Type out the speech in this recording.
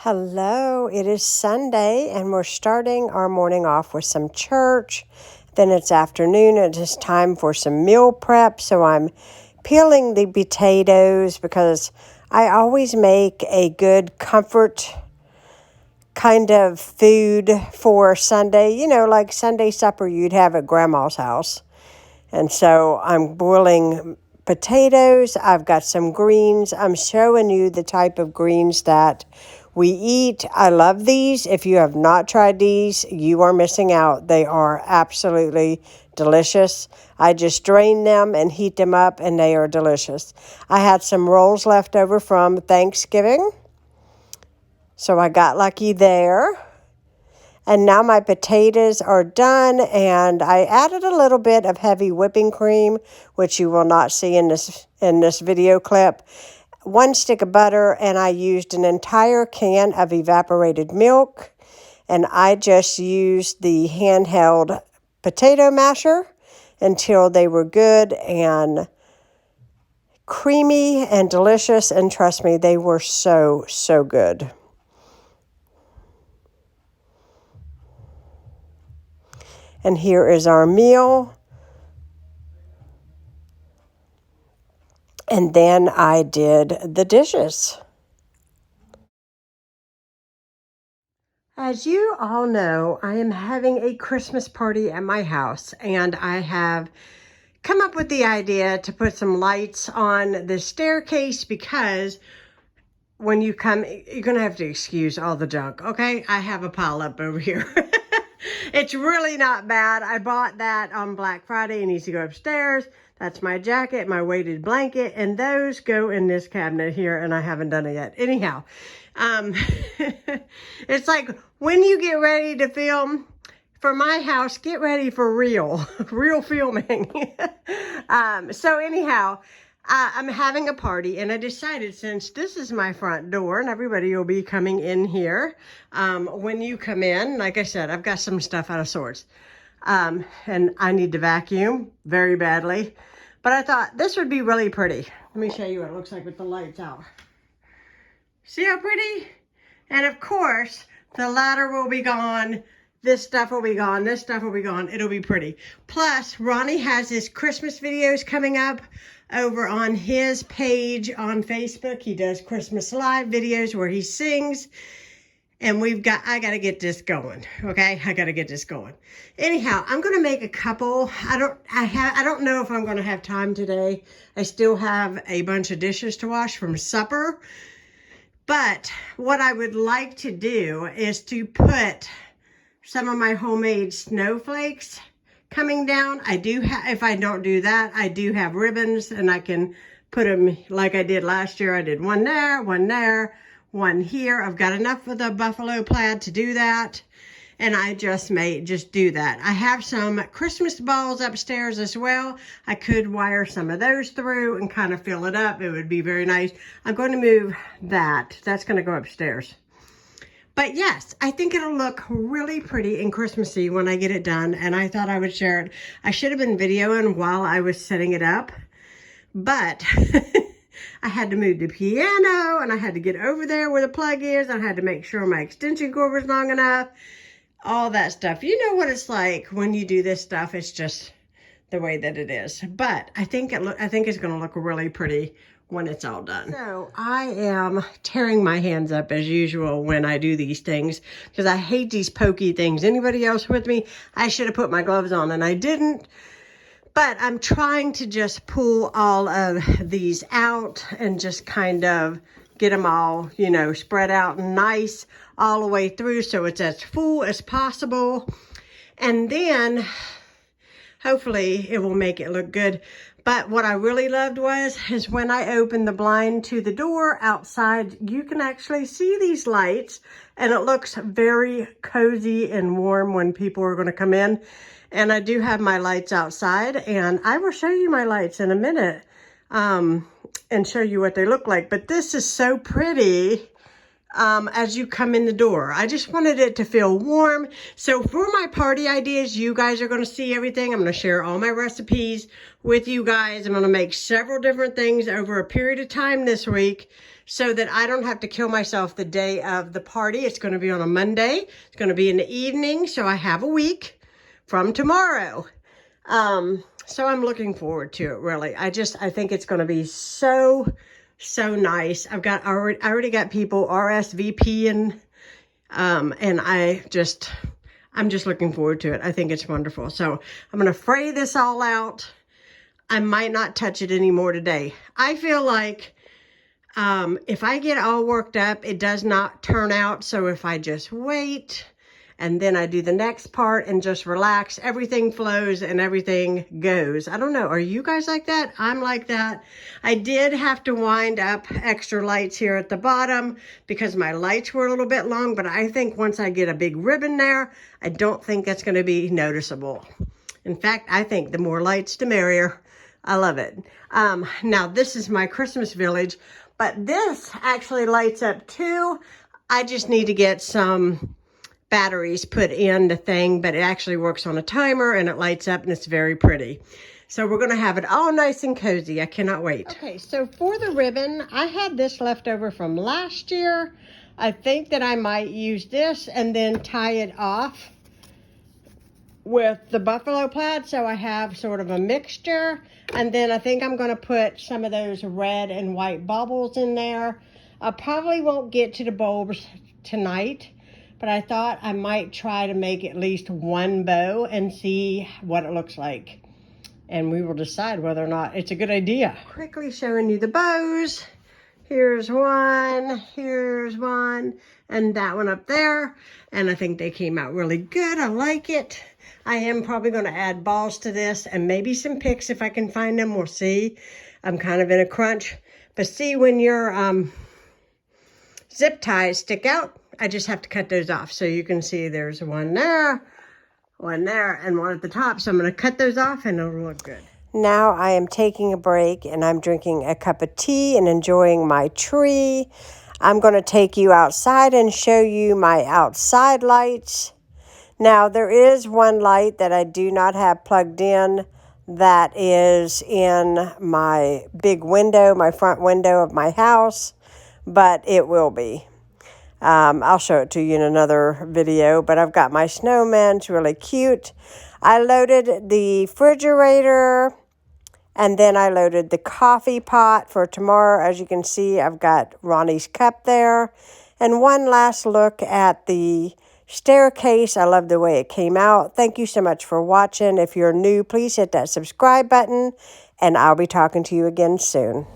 Hello, it is Sunday and we're starting our morning off with some church. Then it's afternoon and it's time for some meal prep. So I'm peeling the potatoes because I always make a good comfort kind of food for Sunday. You know, like Sunday supper you'd have at Grandma's house. And so I'm boiling potatoes. I've got some greens. I'm showing you the type of greens that we eat. I love these. If you have not tried these, you are missing out. They are absolutely delicious. I just drain them and heat them up and they are delicious. I had some rolls left over from Thanksgiving, so I got lucky there. And now my potatoes are done, and I added a little bit of heavy whipping cream, which you will not see in this video clip. 1 stick of butter, and I used an entire can of evaporated milk. And I just used the handheld potato masher until they were good and creamy and delicious. And trust me, they were so, so good. And here is our meal. And then I did the dishes. As you all know, I am having a Christmas party at my house, and I have come up with the idea to put some lights on the staircase because when you come, you're going to have to excuse all the junk, okay? I have a pile up over here. It's really not bad. I bought that on Black Friday. It needs to go upstairs. That's my jacket, my weighted blanket, and those go in this cabinet here, and I haven't done it yet. Anyhow, it's like when you get ready to film for my house, get ready for real filming. So anyhow, I'm having a party, and I decided since this is my front door and everybody will be coming in here, when you come in, like I said, I've got some stuff out of sorts. And I need to vacuum very badly. But I thought this would be really pretty. Let me show you what it looks like with the lights out. See how pretty? And of course, the ladder will be gone. This stuff will be gone. This stuff will be gone. It'll be pretty. Plus, Ronnie has his Christmas videos coming up over on his page on Facebook. He does Christmas Live videos where he sings. And I got to get this going, okay? I got to get this going. Anyhow, I'm going to make a couple. I don't know if I'm going to have time today. I still have a bunch of dishes to wash from supper. But what I would like to do is to put some of my homemade snowflakes coming down. I do have, if I don't do that, I do have ribbons and I can put them like I did last year. I did one there, one here. I've got enough of the buffalo plaid to do that. And I just may just do that. I have some Christmas balls upstairs as well. I could wire some of those through and kind of fill it up. It would be very nice. I'm going to move that. That's going to go upstairs. But yes, I think it'll look really pretty and Christmassy when I get it done. And I thought I would share it. I should have been videoing while I was setting it up. But I had to move the piano and I had to get over there where the plug is. I had to make sure my extension cord was long enough. All that stuff. You know what it's like when you do this stuff. It's just the way that it is. But I think it's going to look really pretty when it's all done. So I am tearing my hands up as usual when I do these things because I hate these pokey things. Anybody else with me? I should have put my gloves on and I didn't. But I'm trying to just pull all of these out and just kind of get them all, you know, spread out nice all the way through so it's as full as possible. And then hopefully it will make it look good. But what I really loved is when I opened the blind to the door outside, you can actually see these lights and it looks very cozy and warm when people are going to come in. And I do have my lights outside and I will show you my lights in a minute and show you what they look like. But this is so pretty as you come in the door. I just wanted it to feel warm. So for my party ideas, you guys are going to see everything. I'm going to share all my recipes with you guys. I'm going to make several different things over a period of time this week. so that I don't have to kill myself the day of the party. It's going to be on a Monday. It's going to be in the evening, so I have a week from tomorrow. So I'm looking forward to it, really. I think it's going to be so nice. I already got people RSVPing, and I'm just looking forward to it. I think it's wonderful. So I'm going to fray this all out. I might not touch it anymore today. I feel like if I get all worked up, it does not turn out. So if I just wait and then I do the next part and just relax, everything flows and everything goes. I don't know. Are you guys like that? I'm like that. I did have to wind up extra lights here at the bottom because my lights were a little bit long, but I think once I get a big ribbon there, I don't think that's going to be noticeable. In fact, I think the more lights, the merrier. I love it. Now this is my Christmas village, but this actually lights up too. I just need to get some batteries put in the thing, but it actually works on a timer and it lights up and it's very pretty. So we're going to have it all nice and cozy. I cannot wait. Okay, so for the ribbon, I had this left over from last year. I think that I might use this and then tie it off with the buffalo plaid, so I have sort of a mixture. And then I think I'm going to put some of those red and white bubbles in there. I probably won't get to the bulbs tonight, but I thought I might try to make at least one bow and see what it looks like. And we will decide whether or not it's a good idea. Quickly showing you the bows. Here's one, and that one up there. And I think they came out really good. I like it. I am probably going to add balls to this and maybe some picks if I can find them. We'll see. I'm kind of in a crunch. But see, when your zip ties stick out, I just have to cut those off. So you can see there's one there, and one at the top. So I'm going to cut those off and it'll look good. Now I am taking a break and I'm drinking a cup of tea and enjoying my tree. I'm going to take you outside and show you my outside lights. Now there is one light that I do not have plugged in that is in my big window, my front window of my house, but it will be. I'll show it to you in another video, but I've got my snowman. It's really cute. I loaded the refrigerator, and then I loaded the coffee pot for tomorrow. As you can see, I've got Ronnie's cup there. And one last look at the staircase. I love the way it came out. Thank you so much for watching. If you're new, please hit that subscribe button, and I'll be talking to you again soon.